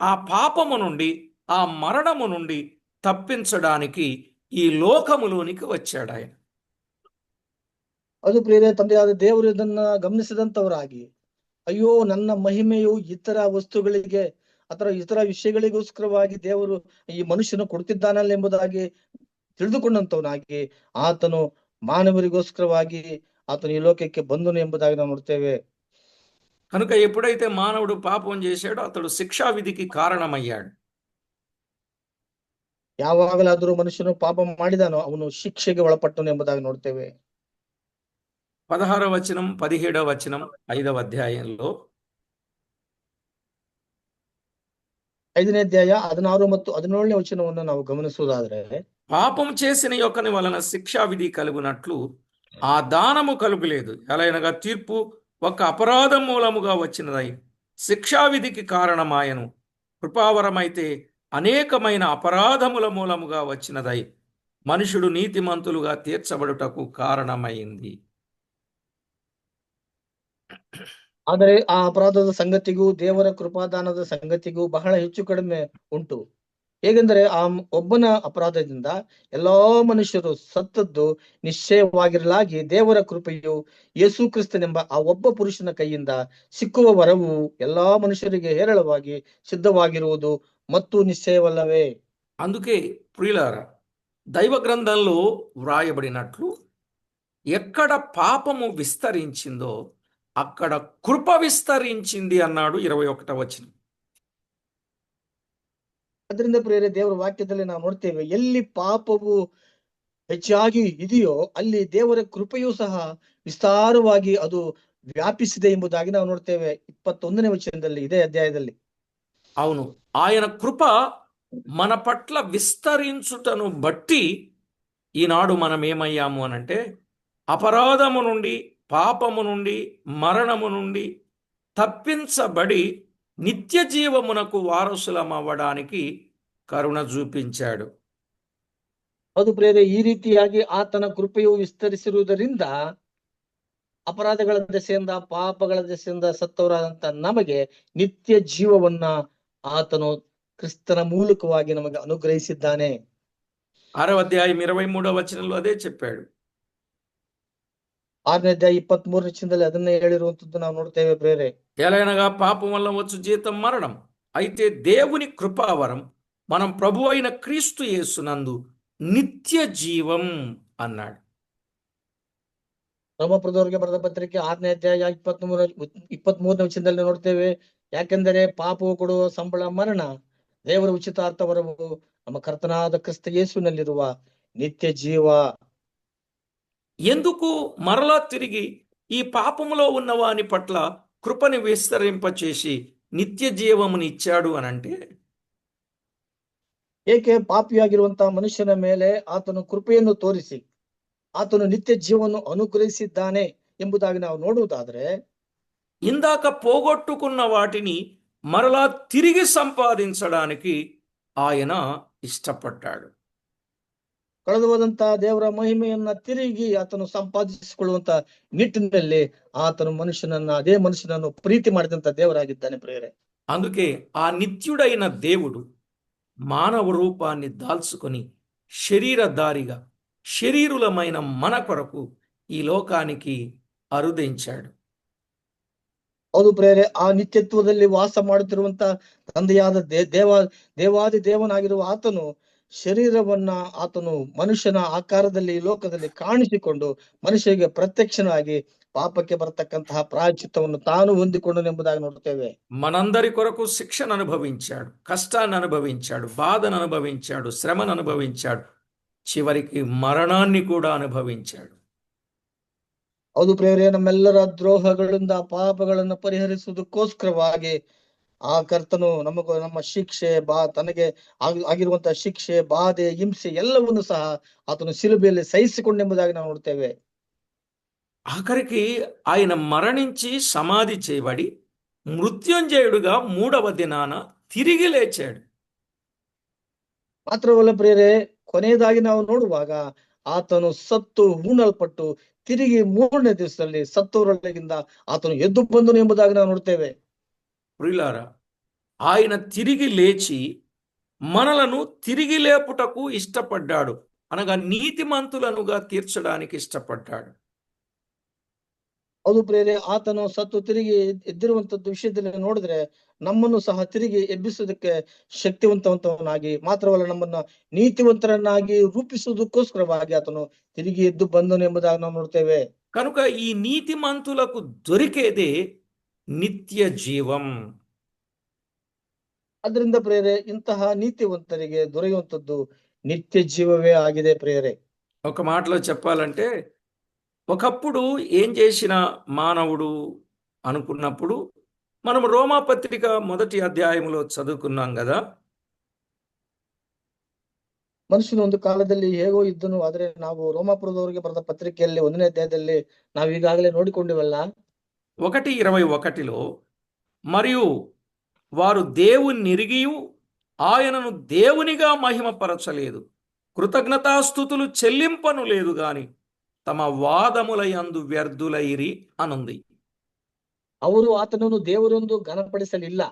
Speaker 1: ఆ పాపము నుండి, ఆ మరణము నుండి తప్పించడానికి ఈ లోకములోనికి వచ్చాడు ఆయన.
Speaker 2: ಅದು ಪ್ರಿಯರೇ, ತಂದೆಯಾದ ದೇವರು ಇದನ್ನ ಗಮನಿಸಿದಂತವರಾಗಿ, ಅಯ್ಯೋ ನನ್ನ ಮಹಿಮೆಯು ಇತರ ವಸ್ತುಗಳಿಗೆ ಅಥವಾ ಇತರ ವಿಷಯಗಳಿಗೋಸ್ಕರವಾಗಿ ದೇವರು ಈ ಮನುಷ್ಯನು ಕೊಡ್ತಿದ್ದಾನಲ್ಲ ಎಂಬುದಾಗಿ ತಿಳಿದುಕೊಂಡಂತವನಾಗಿ ಆತನು మానవురిಗೋಸ್ಕరವಾಗಿ ఆతను ఈ లోకಕ್ಕೆ ಬಂದನು ಎಂಬುದಾಗಿ ನಾವು ನೋಡ್ತೇವೆ.
Speaker 1: కనుక ఎప్పుడైతే మానవుడు పాపం చేశాడో అతడు శిక్షా విధికి కారణమయ్యాడు.
Speaker 2: ಯಾವಾಗಲಾದರೂ ಮನುಷ್ಯನು ಪಾಪ ಮಾಡಿದಾನೋ ಅವನು ಶಿಕ್ಷೆಗೆ ಒಳಪಟ್ಟನು ಎಂಬುದಾಗಿ ನೋಡ್ತೇವೆ.
Speaker 1: 16వ వచనం 17వ వచనం 5వ అధ్యాయంలో
Speaker 2: 5ನೇ ಅಧ್ಯಾಯ 16 ಮತ್ತು 17ನೇ ವಚನವನ್ನು ನಾವು ಗಮನಿಸುವುದಾದ್ರೆ,
Speaker 1: పాపం చేసిన యొక్కని వలన శిక్షా విధి కలుగునట్లు ఆ దానము కలుగులేదు, ఎలయనగా తీర్పు ఒక అపరాధం మూలముగా వచ్చినదై శిక్షావిధికి కారణమాయను. కృపావరమైతే అనేకమైన అపరాధముల మూలముగా వచ్చినదై మనుషుడు నీతిమంతులుగా తీర్చబడుటకు కారణమైంది.
Speaker 2: ಆದರೆ ಆ ಅಪರಾಧದ ಸಂಗತಿಗೂ ದೇವರ ಕೃಪಾದಾನದ ಸಂಗತಿಗೂ ಬಹಳ ಹೆಚ್ಚು ಕಡಿಮೆ ಉಂಟು. ಹೇಗೆಂದರೆ ಆ ಒಬ್ಬನ ಅಪರಾಧದಿಂದ ಎಲ್ಲಾ ಮನುಷ್ಯರು ಸತ್ತದ್ದು ನಿಶ್ಚಯವಾಗಿರಲಾಗಿ ದೇವರ ಕೃಪೆಯು ಯೇಸು ಕ್ರಿಸ್ತನೆಂಬ ಆ ಒಬ್ಬ ಪುರುಷನ ಕೈಯಿಂದ ಸಿಕ್ಕುವ ವರವು ಎಲ್ಲಾ ಮನುಷ್ಯರಿಗೆ ಹೇರಳವಾಗಿ ಸಿದ್ಧವಾಗಿರುವುದು ಮತ್ತು ನಿಶ್ಚಯವಲ್ಲವೇ.
Speaker 1: అందుకే ప్రియులారా, దైవ గ్రంథంలో వ్రాయబడినట్లు ఎక్కడ పాపము విస్తరించిందో అక్కడ కృప విస్తరించింది అన్నాడు 21వ వచనం.
Speaker 2: ಅದರಿಂದ ಪ್ರಿಯರೇ, ದೇವರ ವಾಕ್ಯದಲ್ಲಿ ನಾವು ನೋಡ್ತೇವೆ, ಎಲ್ಲಿ ಪಾಪವು ಹೆಚ್ಚಾಗಿ ಇದೆಯೋ ಅಲ್ಲಿ ದೇವರ ಕೃಪೆಯೂ ಸಹ ವಿಸ್ತಾರವಾಗಿ ಅದು ವ್ಯಾಪಿಸಿದೆ ಎಂಬುದಾಗಿ ನಾವು ನೋಡ್ತೇವೆ 21ನೇ ವಚನದಲ್ಲಿ, ಇದೇ ಅಧ್ಯಾಯದಲ್ಲಿ.
Speaker 1: అవును, ఆయన కృప మన పట్ల విస్తరించుటను బట్టి ఈనాడు మనం ఏమయ్యాము అనంటే అపరాధము నుండి, పాపము నుండి, మరణము నుండి తప్పించబడి నిత్య జీవమునకు వారసులమవ్వడానికి కరుణ చూపించాడు.
Speaker 2: ಹೌದು ಪ್ರಿಯರೇ, ಈ ರೀತಿಯಾಗಿ ಆತನ ಕೃಪೆಯು ವಿಸ್ತರಿಸಿರುವುದರಿಂದ ಅಪರಾಧಗಳ ದೆಸೆಯಿಂದ, ಪಾಪಗಳ ದೆಸೆಯಿಂದ ಸತ್ತವರಾದಂತ ನಮಗೆ ನಿತ್ಯ ಜೀವವನ್ನ ಆತನು ಕ್ರಿಸ್ತನ ಮೂಲಕವಾಗಿ ನಮಗೆ ಅನುಗ್ರಹಿಸಿದ್ದಾನೆ.
Speaker 1: 6వ అధ్యాయం 23వ వచనంలో అదే చెప్పాడు.
Speaker 2: 6ನೇ ಅಧ್ಯಾಯ 23ನೇ ವಚನದಲ್ಲಿ ಅದನ್ನೇ ಹೇಳಿರುವಂತದ್ದು ನಾವು ನೋಡ್ತೇವೆ ಪ್ರಿಯರೇ.
Speaker 1: ఎలయనగా పాపం వల్ల వచ్చు జీతం మరణం, అయితే దేవుని కృపావరం మనం ప్రభు అయిన క్రీస్తు యేసునందు నిత్య జీవం అన్నాడు.
Speaker 2: ರೋಮಾಪುರದವರಿಗೆ ಬರೆದ ಪತ್ರಿಕೆ 6ನೇ ಅಧ್ಯಾಯ 23ನೇ ವಚನದಲ್ಲಿ ನೋಡ್ತೇವೆ, ಯಾಕೆಂದರೆ ಪಾಪವು ಕೊಡುವ ಸಂಬಳ ಮರಣ, ದೇವರ ಉಚಿತಾರ್ಥ ವರವು ನಮ್ಮ ಕರ್ತನಾದ ಕ್ರಿಸ್ತ ಯೇಸುವಿನಲ್ಲಿರುವ ನಿತ್ಯ ಜೀವ.
Speaker 1: ఎందుకు మరలా తిరిగి ఈ పాపములో ఉన్న వాని పట్ల కృపని విస్తరింపచేసి నిత్య జీవముని ఇచ్చాడు అనంటే,
Speaker 2: ಏಕೆ ಪಾಪಿಯಾಗಿರುವಂತಹ ಮನುಷ್ಯನ ಮೇಲೆ ಆತನು ಕೃಪೆಯನ್ನು ತೋರಿಸಿ ಆತನು ನಿತ್ಯ ಜೀವವನ್ನು ಅನುಗ್ರಹಿಸಿದ್ದಾನೆ ಎಂಬುದಾಗಿ ನಾವು ನೋಡುವುದಾದ್ರೆ,
Speaker 1: ఇందాక పోగొట్టుకున్న వాటిని మరలా తిరిగి సంపాదించడానికి ఆయన ఇష్టపడ్డాడు.
Speaker 2: ಕಳೆದು ಹೋದಂತಹ ದೇವರ ಮಹಿಮೆಯನ್ನ ತಿರುಗಿ ಆತನು ಸಂಪಾದಿಸಿಕೊಳ್ಳುವಂತ ನಿಟ್ಟಿನಲ್ಲಿ ಆತನು ಅದೇ ಮನುಷ್ಯನನ್ನು ಪ್ರೀತಿ ಮಾಡಿದಂತ ದೇವರಾಗಿದ್ದಾನೆ ಪ್ರಿಯರೇ.
Speaker 1: అందుకే ఆ నిత్యుడైన దేవుడు మానవ రూపాన్ని దాల్చుకొని శరీరధారిగా శరీరులమైన మన కొరకు ఈ లోకానికి అరుదించాడు.
Speaker 2: ಹೌದು ಪ್ರಿಯರೇ, ಆ ನಿತ್ಯತ್ವದಲ್ಲಿ ವಾಸ ಮಾಡುತ್ತಿರುವಂತ ತಂದೆಯಾದ ದೇವಾದಿ ದೇವನಾಗಿರುವ ಆತನು ಶರೀರವನ್ನ ಆತನು ಮನುಷ್ಯನ ಆಕಾರದಲ್ಲಿ ಈ ಲೋಕದಲ್ಲಿ ಕಾಣಿಸಿಕೊಂಡು ಮನುಷ್ಯರಿಗೆ ಪ್ರತ್ಯಕ್ಷನಾಗಿ ಪಾಪಕ್ಕೆ ಬರತಕ್ಕಂತಹ ಪ್ರಾಯಶ್ಚಿತ್ತವನ್ನು ತಾನು ಹೊಂದಿಕೊಂಡನು ಎಂಬುದಾಗಿ ನೋಡುತ್ತೇವೆ.
Speaker 1: మనందరి కొరకు శిక్షను అనుభవించాడు, కష్టాన్ని అనుభవించాడు, బాధను అనుభవించాడు, శ్రమను అనుభవించాడు, చివరికి మరణాన్ని కూడా అనుభవించాడు.
Speaker 2: ಹೌದು ಪ್ರಿಯರೇ, ನಮ್ಮೆಲ್ಲರ ದ್ರೋಹಗಳಿಂದ ಪಾಪಗಳನ್ನು ಪರಿಹರಿಸುವುದಕ್ಕೋಸ್ಕರವಾಗಿ ಆ ಕರ್ತನು ನಮ್ಮ ಶಿಕ್ಷೆ ತನಗೆ ಆಗಿರುವಂತಹ ಶಿಕ್ಷೆ, ಬಾಧೆ, ಹಿಂಸೆ ಎಲ್ಲವನ್ನು ಸಹ ಆತನು ಶಿಲುಬೆಯಲ್ಲಿ ಸಹಿಸಿಕೊಂಡೆಂಬುದಾಗಿ ನಾವು ನೋಡ್ತೇವೆ.
Speaker 1: ఆఖరికి ఆయన మరణించి సమాధి చేయబడి మృత్యుంజయుడుగా 3వ దినాన తిరిగి లేచాడు.
Speaker 2: ಮಾತ್ರವಲ್ಲ ಪ್ರಿಯರೇ, ಕೊನೆಯದಾಗಿ ನಾವು ನೋಡುವಾಗ ಆತನು ಸತ್ತು ಹೂಣಲ್ಪಟ್ಟು ತಿರುಗಿ 3ನೇ ದಿವಸದಲ್ಲಿ ಸತ್ತವರೊಳಗಿಂದ ಆತನು ಎದ್ದು ಬಂದನು ಎಂಬುದಾಗಿ ನಾವು ನೋಡ್ತೇವೆ.
Speaker 1: ప్రియులారా, ఆయన తిరిగి లేచి మనలను తిరిగి లేపుటకు ఇష్టపడ్డాడు, అనగా నీతిమంతులనుగా తీర్చడానికి ఇష్టపడ్డాడు.
Speaker 2: ಹೌದು ಪ್ರಿಯರೇ, ಆತನು ಸತ್ತು ತಿರುಗಿ ಎದ್ದಿರುವಂತದ್ದು ವಿಷಯದಲ್ಲಿ ನೋಡಿದ್ರೆ ನಮ್ಮನ್ನು ಸಹ ತಿರುಗಿ ಎಬ್ಬಿಸುವುದಕ್ಕೆ ಶಕ್ತಿವಂತವನಾಗಿ, ಮಾತ್ರವಲ್ಲ ನಮ್ಮನ್ನ ನೀತಿವಂತರನ್ನಾಗಿ ರೂಪಿಸುವುದಕ್ಕೋಸ್ಕರವಾಗಿ ಆತನು ತಿರುಗಿ ಎದ್ದು ಬಂದನು ಎಂಬುದಾಗಿ ನಾವು ನೋಡ್ತೇವೆ.
Speaker 1: కనుక ఈ నీతిమంతులకు దొరికేదే నిత్య జీవం.
Speaker 2: ಅದರಿಂದ ಪ್ರಿಯರೇ, ಇಂತಹ ನೀತಿವಂತರಿಗೆ ದೊರೆಯುವಂತದ್ದು ನಿತ್ಯ ಜೀವವೇ ಆಗಿದೆ ಪ್ರಿಯರೇ.
Speaker 1: ఒక మాటలో చెప్పాలంటే, ఒకప్పుడు ఏం చేసిన మానవుడు అనుకున్నప్పుడు మనం రోమాపత్రిక 1వ అధ్యాయంలో చదువుకున్నాం కదా.
Speaker 2: ಮನುಷ್ಯನು ಒಂದು ಕಾಲದಲ್ಲಿ ಹೇಗೋ ಇದ್ದನು, ಆದ್ರೆ ನಾವು ರೋಮಾಪುರದವರಿಗೆ ಬರೆದ ಪತ್ರಿಕೆಯಲ್ಲಿ 1ನೇ ಅಧ್ಯಾಯದಲ್ಲಿ ನಾವು ಈಗಾಗಲೇ ನೋಡಿಕೊಂಡಿವಲ್ಲ.
Speaker 1: 1:21లో, మరియు వారు దేవుని ఎరిగియు ఆయనను దేవునిగా మహిమపరచలేదు, కృతజ్ఞతాస్తుతులు చెల్లింపను లేదు గాని తమ వాదముల యందు వ్యర్థులైరి అనుంది.
Speaker 2: ಅವರು ಆತನನ್ನು ದೇವರೆಂದು ಘನಪಡಿಸಲಿಲ್ಲ.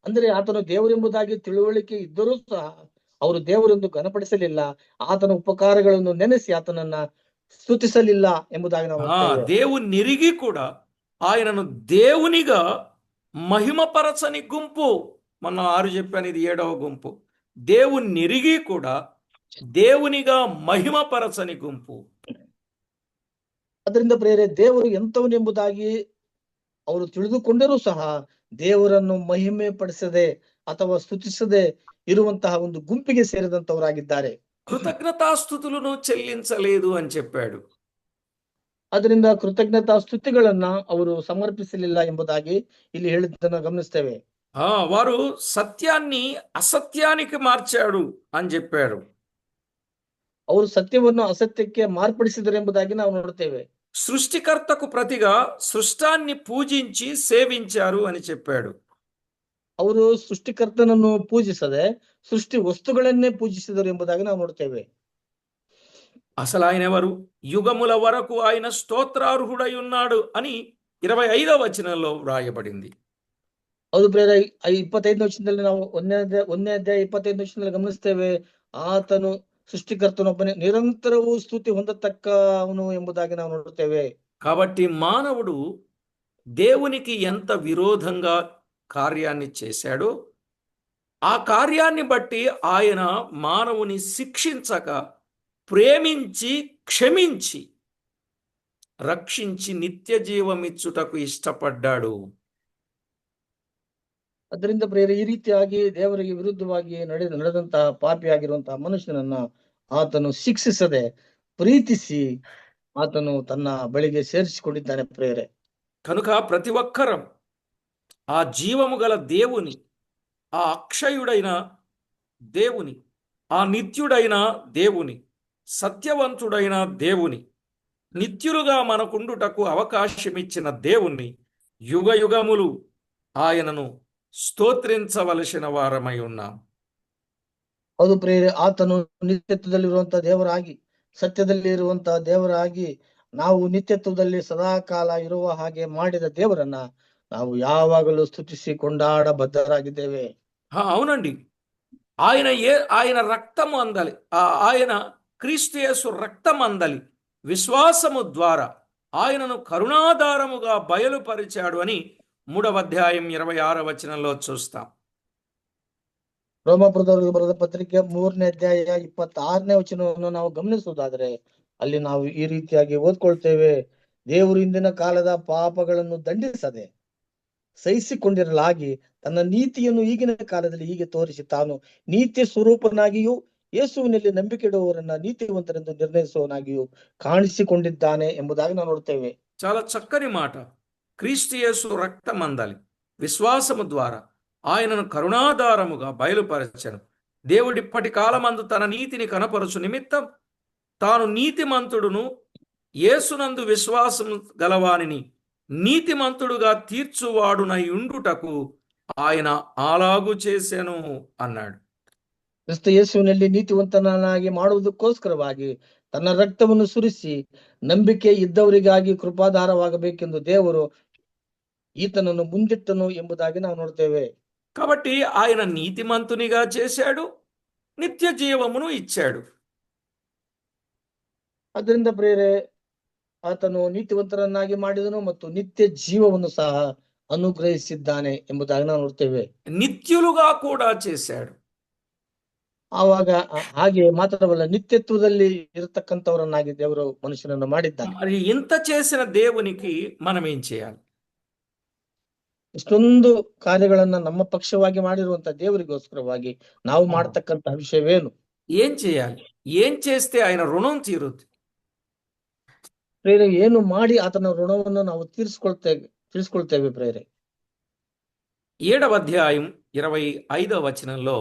Speaker 2: ಅಂದ್ರೆ ಆತನು ದೇವರೆಂಬುದಾಗಿ ತಿಳುವಳಿಕೆ ಇದ್ದರೂ ಸಹ ಅವರು ದೇವರೆಂದು ಘನಪಡಿಸಲಿಲ್ಲ. ಆತನ ಉಪಕಾರಗಳನ್ನು ನೆನೆಸಿ ಆತನನ್ನ ಸ್ತುತಿಸಲಿಲ್ಲ ಎಂಬುದಾಗಿ ನಾವು
Speaker 1: దేవుని ఎరిగి కూడా ఆయనను దేవునిగా మహిమపరచని గుంపు. మొన్న 6 చెప్పాను, ఇది 7వ గుంపు. దేవుని ఎరిగి కూడా దేవునిగా మహిమపరచని గుంపు.
Speaker 2: ಅದರಿಂದ ಪ್ರಿಯರೇ, ದೇವರು ಎಂಥವನೆಂಬುದಾಗಿ ಅವರು ತಿಳಿದುಕೊಂಡರೂ ಸಹ ದೇವರನ್ನು ಮಹಿಮೆ ಪಡಿಸದೆ ಅಥವಾ ಸ್ತುತಿಸದೆ ಇರುವಂತಹ ಒಂದು ಗುಂಪಿಗೆ ಸೇರಿದಂತವರಾಗಿದ್ದಾರೆ.
Speaker 1: కృతజ్ఞతాస్తుతులను చెల్లించలేదు అని చెప్పాడు.
Speaker 2: ಅದರಿಂದ ಕೃತಜ್ಞತಾ ಸ್ತುತಿಗಳನ್ನ ಅವರು ಸಮರ್ಪಿಸಲಿಲ್ಲ ಎಂಬುದಾಗಿ ಇಲ್ಲಿ ಹೇಳಿದ್ದನ್ನು ಗಮನಿಸ್ತೇವೆ.
Speaker 1: వారు సత్యాన్ని అసత్యానికి మార్చాడు అని చెప్పారు.
Speaker 2: ಅವರು ಸತ್ಯವನ್ನು ಅಸತ್ಯಕ್ಕೆ ಮಾರ್ಪಡಿಸಿದರು ಎಂಬುದಾಗಿ ನಾವು ನೋಡುತ್ತೇವೆ.
Speaker 1: సృష్టికర్తకు ప్రతిగా సృష్టాన్ని పూజించి సేవించారు అని చెప్పాడు.
Speaker 2: ಅವರು ಸೃಷ್ಟಿಕರ್ತನನ್ನು ಪೂಜಿಸದೆ ಸೃಷ್ಟಿ ವಸ್ತುಗಳನ್ನೇ ಪೂಜಿಸಿದರು ಎಂಬುದಾಗಿ ನಾವು ನೋಡುತ್ತೇವೆ.
Speaker 1: అసలు ఆయన ఎవరు? యుగముల వరకు ఆయన స్తోత్రార్హుడై ఉన్నాడు అని 25వ వచనంలో వ్రాయబడింది.
Speaker 2: ಹೌದು ಪ್ರೇರ, 25ನೇ ವಚನದಲ್ಲಿ ನಾವು ಒಂದನೇ ಅಧ್ಯಾಯ 25ನೇ ವಚನದಲ್ಲಿ ಗಮನಿಸ್ತೇವೆ, ಆತನು సృష్టికర్తనొಬ್ಬನೇ నిరంతరವೂ ಸ್ತುತಿ ಹೊಂದತಕ್ಕವನು ಎಂಬುದಾಗಿ ನಾವು ನೋಡುತ್ತೇವೆ.
Speaker 1: కాబట్టి మానవుడు దేవునికి ఎంత విరోధంగా కార్యాన్ని చేశాడో ఆ కార్యాన్ని బట్టి ఆయన మానవుని శిక్షించక ప్రేమించి క్షమించి రక్షించి నిత్య జీవమిచ్చుటకు ఇష్టపడ్డాడు.
Speaker 2: ಅದರಿಂದ ಪ್ರೇರ, ಈ ರೀತಿಯಾಗಿ ದೇವರಿಗೆ ವಿರುದ್ಧವಾಗಿ ನಡೆದಂತಹ ಪಾಪಿಯಾಗಿರುವಂತಹ ಮನುಷ್ಯನನ್ನ ಆತನು ಶಿಕ್ಷಿಸದೆ ಪ್ರೀತಿಸಿ ಆತನು ತನ್ನ ಬಳಿಗೆ ಸೇರಿಸಿಕೊಂಡಿದ್ದಾನೆ ಪ್ರೇರೆ.
Speaker 1: కనుక ప్రతి ఒక్కరం ఆ జీవము గల దేవుని, ఆ అక్షయుడైన దేవుని, ఆ నిత్యుడైన దేవుని, సత్యవంతుడైన దేవుని, నిత్యులుగా మనకుండుటకు అవకాశమిచ్చిన దేవుణ్ణి యుగ యుగములు ఆయనను ಸ್ತೋತ್ರಿಂచవలసిన వారమై ఉన్నాం.
Speaker 2: ಹೌದು ಪ್ರೇರೆ, ಆತನು ನಿತ್ಯತ್ವದಲ್ಲಿರುವಂತಹ ದೇವರಾಗಿ, ಸತ್ಯದಲ್ಲಿ ಇರುವಂತಹ ದೇವರಾಗಿ, ನಾವು ನಿತ್ಯತ್ವದಲ್ಲಿ ಸದಾಕಾಲ ಇರುವ ಹಾಗೆ ಮಾಡಿದ ದೇವರನ್ನ ನಾವು ಯಾವಾಗಲೂ ಸ್ತುತಿಸಿ ಕೊಂಡಾಡ ಬದ್ಧರಾಗಿದ್ದೇವೆ.
Speaker 1: అవునండి. ఆయన రక్తము అందాలి, ఆయన క్రీస్తు యేసు రక్తం అందాలి, విశ్వాసము ద్వారా ఆయనను కరుణాధారముగా బయలుపరిచాడు అని 3వ అధ్యాయం 26వ వచనంలో చూస్తాం.
Speaker 2: ರೋಮಾಪುರದವರಿಗೆ ಬರೆದ ಪತ್ರಿಕೆ 3ನೇ ಅಧ್ಯಾಯ 26ನೇ ವಚನವನ್ನು ನಾವು ಗಮನಿಸುವುದಾದರೆ ಅಲ್ಲಿ ನಾವು ಈ ರೀತಿಯಾಗಿ ಓದ್ಕೊಳ್ತೇವೆ, ದೇವರು ಇಂದಿನ ಕಾಲದ ಪಾಪಗಳನ್ನು ದಂಡಿಸದೆ ಸಹಿಸಿಕೊಂಡಿರಲಾಗಿ ತನ್ನ ನೀತಿಯನ್ನು ಈಗಿನ ಕಾಲದಲ್ಲಿ ಹೀಗೆ ತೋರಿಸಿ ತಾನು ನೀತಿ ಸ್ವರೂಪನಾಗಿಯೂ ಯೇಸುವಿನಲ್ಲಿ ನಂಬಿಕೆ ಇಡುವವರನ್ನ ನೀತಿವಂತರೆಂದು ನಿರ್ಣಯಿಸುವವನಾಗಿಯೂ ಕಾಣಿಸಿಕೊಂಡಿದ್ದಾನೆ ಎಂಬುದಾಗಿ ನಾವು ನೋಡ್ತೇವೆ.
Speaker 1: చాలా చక్కని మాట. క్రీస్తు యేసు రక్తం అందాలి, విశ్వాసము ద్వారా ఆయనను కరుణాధారముగా బయలుపరచను. దేవుడిప్పటి కాలమందు తన నీతిని కనపరచు నిమిత్తం తాను నీతిమంతుడును యేసునందు విశ్వాసము గలవానిని నీతిమంతుడుగా తీర్చువాడునై ఉండుటకు ఆయన అలాగు చేసెను అన్నాడు.
Speaker 2: ಕ್ರಿಸ್ತ ಯೇಸುವಿನಲ್ಲಿ ನೀತಿವಂತನಾಗಿ ಮಾಡುವುದಕ್ಕೋಸ್ಕರವಾಗಿ ತನ್ನ ರಕ್ತವನ್ನು ಸುರಿಸಿ ನಂಬಿಕೆ ಇದ್ದವರಿಗಾಗಿ ಕೃಪಾಧಾರವಾಗಬೇಕೆಂದು ದೇವರು ఈతనను ముందిట్టను ಎಂಬುದಾಗಿ ನಾವು ನೋಡ್ತೇವೆ.
Speaker 1: కాబట్టి ఆయన నీతిమంతునిగా చేశాడు, నిత్య జీవమును ఇచ్చాడు.
Speaker 2: ಅದರಿಂದ ಪ್ರೇರೆ, ಆತನು ನೀತಿವಂತರನ್ನಾಗಿ ಮಾಡಿದನು ಮತ್ತು ನಿತ್ಯ ಜೀವವನ್ನು ಸಹ ಅನುಗ್ರಹಿಸಿದ್ದಾನೆ ಎಂಬುದಾಗಿ ನಾವು ನೋಡ್ತೇವೆ.
Speaker 1: నిత్యులుగా కూడా చేశాడు.
Speaker 2: ಆವಾಗ ಹಾಗೆ ಮಾತ್ರವಲ್ಲ, ನಿತ್ಯತ್ವದಲ್ಲಿ ಇರತಕ್ಕಂಥವರನ್ನಾಗಿ ದೇವರು ಮನುಷ್ಯನನ್ನು ಮಾಡಿದ್ದಾನೆ.
Speaker 1: మరి ఇంత చేసిన దేవునికి మనం ఏం చేయాలి?
Speaker 2: ಇಷ್ಟೊಂದು ಕಾರ್ಯಗಳನ್ನ ನಮ್ಮ ಪಕ್ಷವಾಗಿ ಮಾಡಿರುವಂತ ದೇವರಿಗೋಸ್ಕರವಾಗಿ ನಾವು ಮಾಡತಕ್ಕಂತಹ ವಿಷಯವೇನು?
Speaker 1: ఏం చేయాలి? ఏం చేస్తే ఆయన రుణం తీరుద్ది?
Speaker 2: ಪ್ರೇರೆ, ಏನು ಮಾಡಿ ಆತನ ಋಣವನ್ನು ನಾವು ತೀರಿಸ್ಕೊಳ್ತೇವೆ ಪ್ರೇರೆ?
Speaker 1: 7వ అధ్యాయం 25వ వచనంలో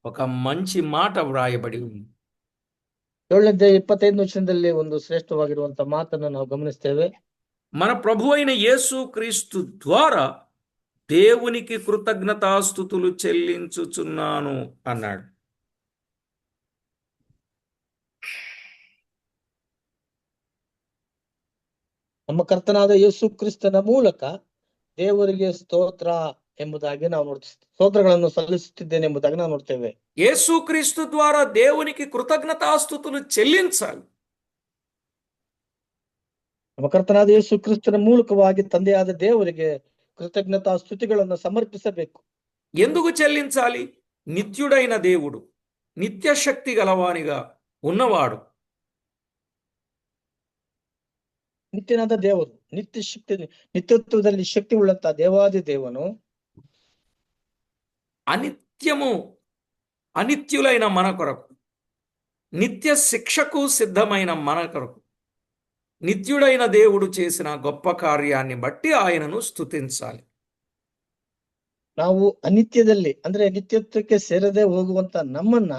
Speaker 1: ఒక మంచి మాట వ్రాయబడి ఉంది.
Speaker 2: 7ನೇ ಅಧ್ಯಾಯ 25ನೇ ವಚನದಲ್ಲಿ ಒಂದು ಶ್ರೇಷ್ಠವಾಗಿರುವಂತ ಮಾತನ್ನು ನಾವು ಗಮನಿಸ್ತೇವೆ.
Speaker 1: మన ప్రభు అయిన యేసు క్రీస్తు ద్వారా దేవునికి కృతజ్ఞతాస్తుతులు చెల్లించుచున్నాను అన్నాడు.
Speaker 2: ನಮ್ಮ ಕರ್ತನಾದ ಯೇಸು ಕ್ರಿಸ್ತನ ಮೂಲಕ ದೇವರಿಗೆ ಸ್ತೋತ್ರ ಎಂಬುದಾಗಿ ನಾವು ಸ್ತೋತ್ರಗಳನ್ನು ಸಲ್ಲಿಸುತ್ತಿದ್ದೇನೆ ಎಂಬುದಾಗಿ ನಾವು ನೋಡ್ತೇವೆ.
Speaker 1: యేసుక్రీస్తు ద్వారా దేవునికి కృతజ్ఞతాస్తుతులు చెల్లించాలి.
Speaker 2: ನಮ್ಮ ಕರ್ತನಾದ ಯೇಸು ಕ್ರಿಸ್ತನ ಮೂಲಕವಾಗಿ ತಂದೆಯಾದ ದೇವರಿಗೆ ಕೃತಜ್ಞತಾ ಸ್ತುತಿಗಳನ್ನು ಸಮರ್ಪಿಸಬೇಕು.
Speaker 1: ఎందుకు చెల్లించాలి? నిత్యుడైన దేవుడు, నిత్య శక్తి గలవానిగా ఉన్నవాడు.
Speaker 2: ನಿತ್ಯನಾದ ದೇವರು, ನಿತ್ಯತ್ವದಲ್ಲಿ ಶಕ್ತಿ ಉಳ್ಳಂತ ದೇವಾದಿ ದೇವನು
Speaker 1: అనిత్యము అనిత్యులైన మన కొరకు, నిత్య శిక్షకు సిద్ధమైన మన కొరకు, నిత్యుడైన దేవుడు చేసిన గొప్ప కార్యాన్ని బట్టి ఆయనను స్తుతించాలి.
Speaker 2: ನಾವು ಅನಿತ್ಯದಲ್ಲಿ ಅಂದ್ರೆ ನಿತ್ಯತ್ವಕ್ಕೆ ಸೇರದೆ ಹೋಗುವಂತ ನಮ್ಮನ್ನ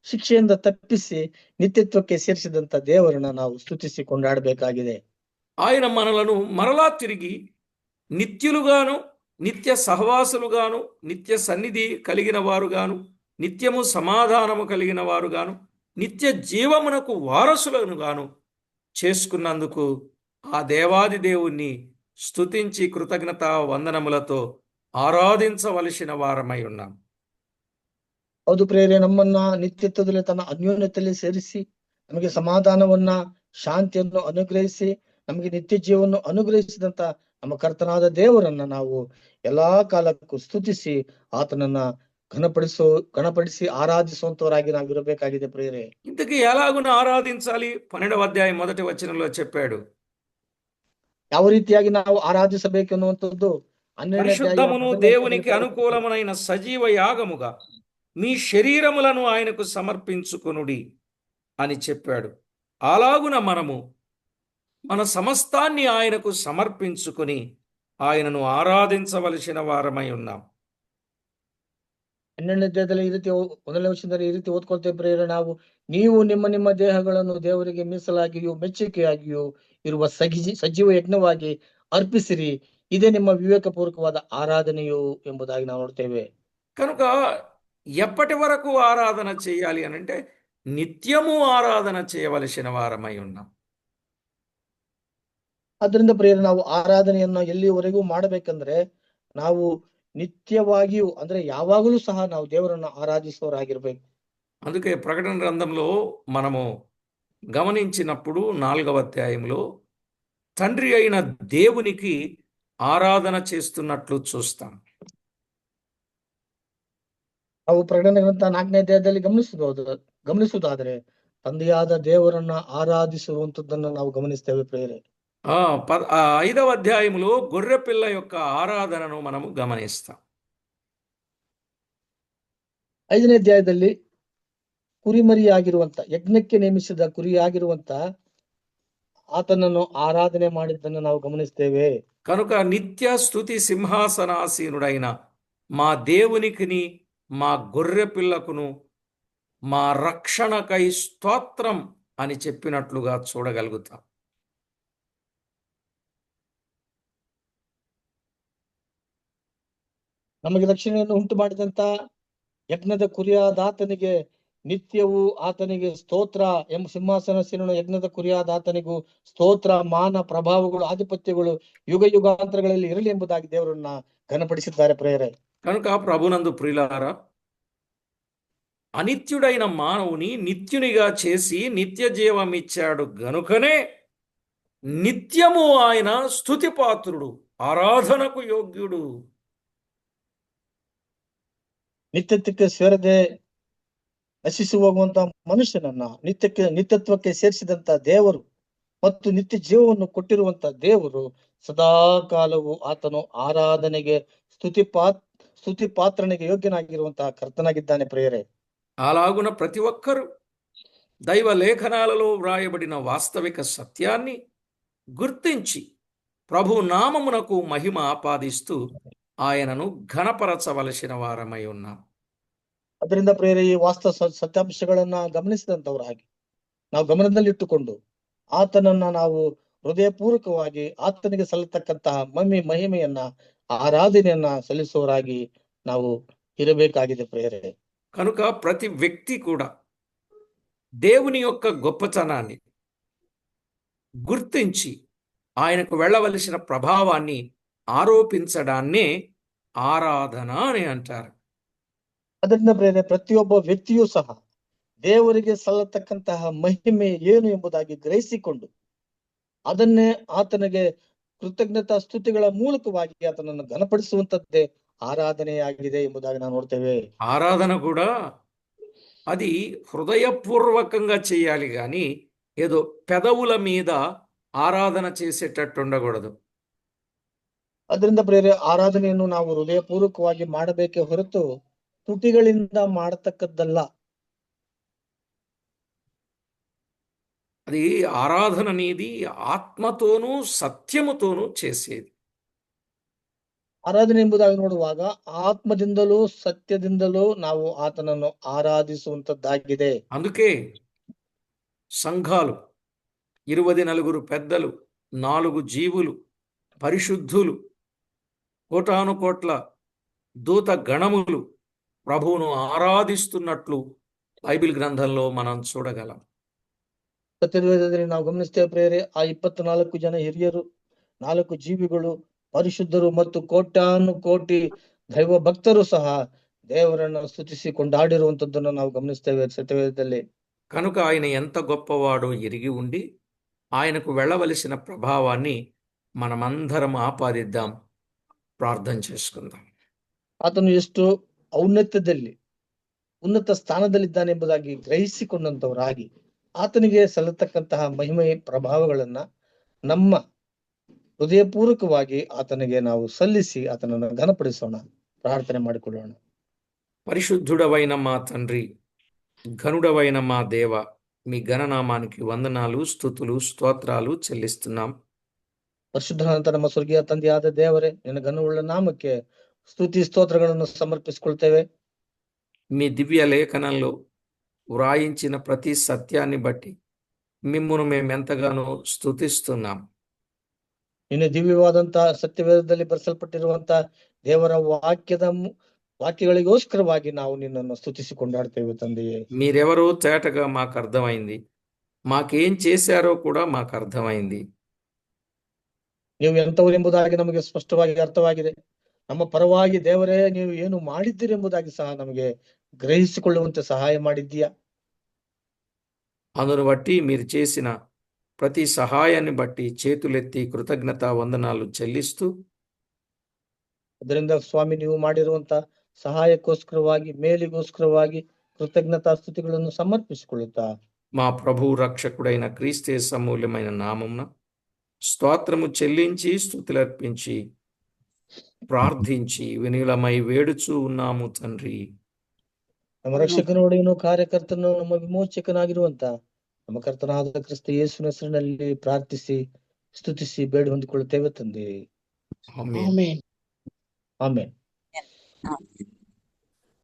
Speaker 2: ಶಿಕ್ಷೆಯಿಂದ ತಪ್ಪಿಸಿ ನಿತ್ಯತ್ವಕ್ಕೆ ಸೇರಿಸಿದಂತ ದೇವರನ್ನ ನಾವು ಸ್ತುತಿಸಿ ಕೊಂಡಾಡಬೇಕಾಗಿದೆ.
Speaker 1: ఆయన మనలను మరలా తిరిగి నిత్యులుగాను, నిత్య సహవాసులుగాను, నిత్య సన్నిధి కలిగిన వారుగాను, నిత్యము సమాధానము కలిగిన వారుగాను, నిత్య జీవమునకు వారసులను గాను చేసుకున్నందుకు ఆ దేవాది దేవుణ్ణి స్తుతించి కృతజ్ఞతా వందనములతో ఆరాధించవలసిన వారమై ఉన్నాం.
Speaker 2: ಹೌದು ಪ್ರಿಯರೇ, ನಮ್ಮನ್ನ ನಿತ್ಯತ್ವದಲ್ಲಿ ತನ್ನ ಅನ್ಯೋನ್ಯತೆಯಲ್ಲಿ ಸೇರಿಸಿ ನಮಗೆ ಸಮಾಧಾನವನ್ನ, ಶಾಂತಿಯನ್ನು ಅನುಗ್ರಹಿಸಿ ನಮಗೆ ನಿತ್ಯ ಜೀವವನ್ನು ಅನುಗ್ರಹಿಸಿದಂತ ನಮ್ಮ ಕರ್ತನಾದ ದೇವರನ್ನ ನಾವು ಎಲ್ಲಾ ಕಾಲಕ್ಕೂ ಸ್ತುತಿಸಿ ಆತನನ್ನ ಘನಪಡಿಸಿ ಆರಾಧಿಸುವಂತವರಾಗಿ ನಾವು ಇರಬೇಕಾಗಿದೆ ಪ್ರಿಯರೇ.
Speaker 1: ఇంతకీ ఎలాగున ఆరాధించాలి? 12వ అధ్యాయం మొదటి వచనంలో చెప్పాడు.
Speaker 2: ಯಾವ ರೀತಿಯಾಗಿ ನಾವು ಆರಾಧಿಸಬೇಕೆನ್ನುವಂಥದ್ದು
Speaker 1: పరిశుద్ధమును దేవునికి అనుకూలమునైన సజీవ యాగముగా మీ శరీరములను ఆయనకు సమర్పించుకొనుడి అని చెప్పాడు. అలాగున మనము మన సమస్తాన్ని ఆయనకు సమర్పించుకొని ఆయనను ఆరాధించవలసిన వారమై ఉన్నాం.
Speaker 2: 12ನೇ ಅಧ್ಯಾಯದಲ್ಲಿ ಈ ರೀತಿ 1ನೇ ವಚನದಲ್ಲಿ ಈ ರೀತಿ ಓದ್ಕೊಳ್ತೇವೆ ಪ್ರಿಯರೇ, ನೀವು ನಿಮ್ಮ ದೇಹಗಳನ್ನು ದೇವರಿಗೆ ಮೀಸಲಾಗಿಯೂ ಮೆಚ್ಚುಗೆಯಾಗಿಯೂ ಇರುವ ಸಜೀವ ಯಜ್ಞವಾಗಿ ಅರ್ಪಿಸಿರಿ, ಇದೇ ನಿಮ್ಮ ವಿವೇಕಪೂರ್ವಕವಾದ ಆರಾಧನೆಯು ಎಂಬುದಾಗಿ ನಾವು ನೋಡ್ತೇವೆ.
Speaker 1: కనుక ఎప్పటి వరకు ఆరాధన చేయాలి అని అంటే నిత్యము ఆరాధన చేయవలసిన వారమై ఉన్నాం.
Speaker 2: ಅದರಿಂದ ಪ್ರಿಯರೇ, ನಾವು ಆರಾಧನೆಯನ್ನ ಎಲ್ಲಿವರೆಗೂ ಮಾಡಬೇಕಂದ್ರೆ ನಾವು నిత్యವಾಗಿಯೂ ಅಂದ್ರೆ ಯಾವಾಗಲೂ ಸಹ ನಾವು ದೇವರನ್ನ ಆರಾಧಿಸುವವರಾಗಿರ್ಬೇಕು.
Speaker 1: అందుకే ప్రకటన గ్రంథంలో మనము గమనించినప్పుడు 4వ అధ్యాయంలో తండ్రి అయిన దేవునికి ఆరాధన చేస్తున్నట్లు చూస్తాం.
Speaker 2: ನಾವು ಪ್ರಕಟಣೆ ಗ್ರಂಥ 4ನೇ ಅಧ್ಯಾಯದಲ್ಲಿ ಗಮನಿಸುವುದಾದ್ರೆ ತಂದೆಯಾದ ದೇವರನ್ನ ಆರಾಧಿಸುವಂತದ್ದನ್ನು ನಾವು ಗಮನಿಸ್ತೇವೆ ಪ್ರಿಯರೇ.
Speaker 1: 5వ అధ్యాయంలో గొర్రె పిల్ల యొక్క ఆరాధనను మనము గమనిస్తాం.
Speaker 2: 5ನೇ ಅಧ್ಯಾಯದಲ್ಲಿ ಕುರಿಮರಿಯಾಗಿರುವಂತ, ಯಜ್ಞಕ್ಕೆ ನೇಮಿಸಿದ ಕುರಿಯಾಗಿರುವಂತ ಆತನನ್ನು ಆರಾಧನೆ ಮಾಡಿದ್ದನ್ನು ನಾವು ಗಮನಿಸ್ತೇವೆ.
Speaker 1: కనుక నిత్య స్తుతి సింహాసనాసీనుడైన మా దేవునికిని, మా గొర్రె పిల్లకును, మా రక్షణకై స్తోత్రం అని చెప్పినట్లుగా చూడగలుగుతాం.
Speaker 2: ನಮಗೆ ರಕ್ಷಣೆಯನ್ನು ಉಂಟು ಮಾಡಿದಂತ ಯಜ್ಞದ ಕುರಿಯಾದ ಆತನಿಗೆ ನಿತ್ಯವೂ ಆತನಿಗೆ ಸ್ತೋತ್ರ ಎಂಬ ಸಿಂಹಾಸನ ಯಜ್ಞದ ಕುರಿಯಾದ ಆತನಿಗೂ ಸ್ತೋತ್ರ, ಮಾನ, ಪ್ರಭಾವಗಳು, ಆಧಿಪತ್ಯಗಳು ಯುಗ ಯುಗಾಂತರಗಳಲ್ಲಿ ಇರಲಿ ಎಂಬುದಾಗಿ ದೇವರನ್ನ ಘನಪಡಿಸಿದ್ದಾರೆ ಪ್ರಿಯರೇ.
Speaker 1: కనుక ప్రభునందు ప్రియులారా, అనిత్యుడైన మానవుని నిత్యునిగా చేసి నిత్య జీవం ఇచ్చాడు గనుకనే నిత్యము ఆయన స్తుతిపాత్రుడు, ఆరాధనకు యోగ్యుడు.
Speaker 2: ನಿತ್ಯತ್ವಕ್ಕೆ ಸೇರದೆ ನಶಿಸಿ ಹೋಗುವಂತ ಮನುಷ್ಯನನ್ನ ನಿತ್ಯತ್ವಕ್ಕೆ ಸೇರಿಸಿದಂತ ದೇವರು ಮತ್ತು ನಿತ್ಯ ಜೀವವನ್ನು ಕೊಟ್ಟಿರುವಂತ ದೇವರು ಸದಾ ಕಾಲವು ಆತನು ಆರಾಧನೆಗೆ ಸ್ತುತಿ ಪಾತ್ರನಿಗೆ ಯೋಗ್ಯನಾಗಿರುವಂತಹ ಕರ್ತನಾಗಿದ್ದಾನೆ ಪ್ರಿಯರೇ.
Speaker 1: అలాగున ప్రతి ఒక్కరూ దైవ లేఖనాలలో వ్రాయబడిన వాస్తవిక సత్యాన్ని గుర్తించి ప్రభు నామమునకు మహిమ ఆపాదిస్తూ ఆయనను ఘనపరచవలసిన వారమై ఉన్నాం.
Speaker 2: ಅದರಿಂದ ಪ್ರಿಯರೇ, ಈ ವಾಸ್ತವ ಸತ್ಯಾಂಶಗಳನ್ನ ಗಮನಿಸಿದಂತವರಾಗಿ ನಾವು ಗಮನದಲ್ಲಿಟ್ಟುಕೊಂಡು ಆತನನ್ನ ನಾವು ಹೃದಯಪೂರ್ವಕವಾಗಿ ಆತನಿಗೆ ಸಲ್ಲತಕ್ಕಂತಹ ಮಹಿಮೆಯನ್ನ, ಆರಾಧನೆಯನ್ನ ಸಲ್ಲಿಸುವವರಾಗಿ ನಾವು ಇರಬೇಕಾಗಿದೆ ಪ್ರಿಯರೇ.
Speaker 1: కనుక ప్రతి వ్యక్తి కూడా దేవుని యొక్క గొప్పతనాన్ని గుర్తించి ఆయనకు వెళ్ళవలసిన ప్రభావాన్ని ఆరోపించడాన్నే ఆరాధన అని అంటారు.
Speaker 2: ಅದರಿಂದ ಪ್ರಿಯರೇ, ಪ್ರತಿಯೊಬ್ಬ ವ್ಯಕ್ತಿಯೂ ಸಹ ದೇವರಿಗೆ ಸಲ್ಲತಕ್ಕಂತಹ ಮಹಿಮೆ ಏನು ಎಂಬುದಾಗಿ ಗ್ರಹಿಸಿಕೊಂಡು ಅದನ್ನೇ ಆತನಿಗೆ ಕೃತಜ್ಞತಾ ಸ್ತುತಿಗಳ ಮೂಲಕವಾಗಿ ಆತನನ್ನು ಘನಪಡಿಸುವಂತದ್ದೇ ಆರಾಧನೆಯಾಗಿದೆ ಎಂಬುದಾಗಿ ನಾವು ನೋಡ್ತೇವೆ.
Speaker 1: ఆరాధన కూడా అది హృదయపూర్వకంగా చేయాలి కానీ ఏదో పెదవుల మీద ఆరాధన చేసేటట్టు ఉండకూడదు.
Speaker 2: ಅದರಿಂದ ಪ್ರಿಯರೇ, ಆರಾಧನೆಯನ್ನು ನಾವು ಹೃದಯಪೂರ್ವಕವಾಗಿ ಮಾಡಬೇಕೇ ಹೊರತು ತುಟಿಗಳಿಂದ ಮಾಡತಕ್ಕದ್ದಲ್ಲ.
Speaker 1: అది ఆరాధన అనేది ఆత్మతోనూ సత్యముతోనూ చేసేది.
Speaker 2: ಆರಾಧನೆ ಎಂಬುದಾಗಿ ನೋಡುವಾಗ ಆತ್ಮದಿಂದಲೂ ಸತ್ಯದಿಂದಲೂ ನಾವು ಆತನನ್ನು ಆರಾಧಿಸುವಂತದ್ದಾಗಿದೆ.
Speaker 1: అందుకే సంఘాలు 24 పెద్దలు, 4 జీవులు, పరిశుద్ధులు, కోటాను కోట్ల దూత గణములు ప్రభువును ఆరాధిస్తున్నట్లు బైబిల్ గ్రంథంలో మనం చూడగలం.
Speaker 2: ಸತ್ಯವೇದದಲ್ಲಿ ನಾವು ಗಮನಿಸ್ತೇವೆ ಪ್ರಿಯರೇ, ಆ 24 ಜನ ಹಿರಿಯರು, 4 ಜೀವಿಗಳು, ಪರಿಶುದ್ಧರು ಮತ್ತು ಕೋಟ್ಯಾನು ಕೋಟಿ ದೈವ ಭಕ್ತರು ಸಹ ದೇವರನ್ನು ಸ್ತುತಿಸಿ ಕೊಂಡಾಡಿರುವಂತದ್ದನ್ನು ನಾವು ಗಮನಿಸ್ತೇವೆ ಸತ್ಯವೇದದಲ್ಲಿ.
Speaker 1: కనుక ఆయన ఎంత గొప్పవాడో ఎరిగి ఉండి ఆయనకు వెళ్ళవలసిన ప్రభావాన్ని మనమందరం ఆపాదిద్దాం, ప్రార్థన చేసుకుందాం.
Speaker 2: ಆತನು ಎಷ್ಟು ಔನ್ನತ್ಯದಲ್ಲಿ ಉನ್ನತ ಸ್ಥಾನದಲ್ಲಿದ್ದಾನೆ ಎಂಬುದಾಗಿ ಗ್ರಹಿಸಿಕೊಂಡಂತವರಾಗಿ ಆತನಿಗೆ ಸಲ್ಲತಕ್ಕಂತಹ ಮಹಿಮೆ ಪ್ರಭಾವಗಳನ್ನ ನಮ್ಮ ಹೃದಯಪೂರ್ವಕವಾಗಿ ಆತನಿಗೆ ನಾವು ಸಲ್ಲಿಸಿ ಆತನನ್ನು ಘನಪಡಿಸೋಣ, ಪ್ರಾರ್ಥನೆ ಮಾಡಿಕೊಳ್ಳೋಣ.
Speaker 1: పరిశుద్ధుడవైన మా తండ్రి, ఘనుడవైన మా దేవ, మీ ఘననామానికి వందనాలు, స్తుతులు, స్తోత్రాలు చెల్లిస్తున్నాం.
Speaker 2: ಪರಿಶುದ್ಧನಾದಂತ ನಮ್ಮ ಸ್ವರ್ಗೀಯ ತಂದೆಯಾದ ದೇವರೇ, ನಿನ್ನ ಘನವುಳ್ಳ ನಾಮಕ್ಕೆ ಸ್ತುತಿ ಸ್ತೋತ್ರಗಳನ್ನು ಸಮರ್ಪಿಸಿಕೊಳ್ತೇವೆ.
Speaker 1: మీ దివ్య లేఖనంలో వ్రాయించిన ప్రతి సత్యాన్ని బట్టి మిమ్మును మేమెంతగానో స్తుతిస్తున్నాం.
Speaker 2: ನಿನ್ನ ದಿವ್ಯವಾದಂತಹ ಸತ್ಯವೇದದಲ್ಲಿ ಬರೆಸಲ್ಪಟ್ಟಿರುವಂತ ದೇವರ ವಾಕ್ಯಗಳಿಗೋಸ್ಕರವಾಗಿ ನಾವು ನಿನ್ನನ್ನು ಸ್ತುತಿಸಿ ಕೊಂಡಾಡ್ತೇವೆ ತಂದೆಯೇ.
Speaker 1: మీరెవరో తేటగా మాకు అర్థమైంది, మాకేం చేశారో కూడా మాకు అర్థమైంది.
Speaker 2: ನೀವು ಎಂತವರು ಎಂಬುದಾಗಿ ನಮಗೆ ಸ್ಪಷ್ಟವಾಗಿ ಅರ್ಥವಾಗಿದೆ. ನಮ್ಮ ಪರವಾಗಿ ದೇವರೇ ನೀವು ಏನು ಮಾಡಿದ್ದೀರಿ ಎಂಬುದಾಗಿ ಸಹ ನಮಗೆ ಗ್ರಹಿಸಿಕೊಳ್ಳುವಂತೆ ಸಹಾಯ ಮಾಡಿದ್ದೀಯಾ.
Speaker 1: అందును బట్టి మీరు చేసిన ప్రతి సహాయాన్ని బట్టి చేతులెత్తి కృతజ్ఞతా వందనాలు చెల్లిస్తూ,
Speaker 2: ಅದರಿಂದ ಸ್ವಾಮಿ ನೀವು ಮಾಡಿರುವಂತ ಸಹಾಯಕ್ಕೋಸ್ಕರವಾಗಿ, ಮೇಲಿಗೋಸ್ಕರವಾಗಿ ಕೃತಜ್ಞತಾ ಸ್ತುತಿಗಳನ್ನು ಸಮರ್ಪಿಸಿಕೊಳ್ಳುತ್ತಾ
Speaker 1: మా ప్రభు రక్షకుడైన క్రీస్తు యేసు అమూల్యమైన నామమున స్తోత్రము చెల్లించి స్తుతులర్పించి ప్రార్థించి వినీలమై వేడుచూ ఉన్నాము తండ్రి.
Speaker 2: ನಮ್ಮ ರಕ್ಷಕನೊಡೆಯನು, ಕಾರ್ಯಕರ್ತನು, ನಮ್ಮ ವಿಮೋಚಕನಾಗಿರುವಂತ ನಮ್ಮ ಕರ್ತನಾದ ಕ್ರಿಸ್ತ ಯೇಸುವಿನ ಹೆಸರಿನಲ್ಲಿ ಪ್ರಾರ್ಥಿಸಿ ಸ್ತುತಿಸಿ ಬೇಡಿ ಹೊಂದಿಕೊಳ್ಳುತ್ತೇವೆ ತಂದೆ.
Speaker 1: ಆಮೆನ್.
Speaker 2: ಆಮೆನ್.
Speaker 3: ಆಮೆನ್.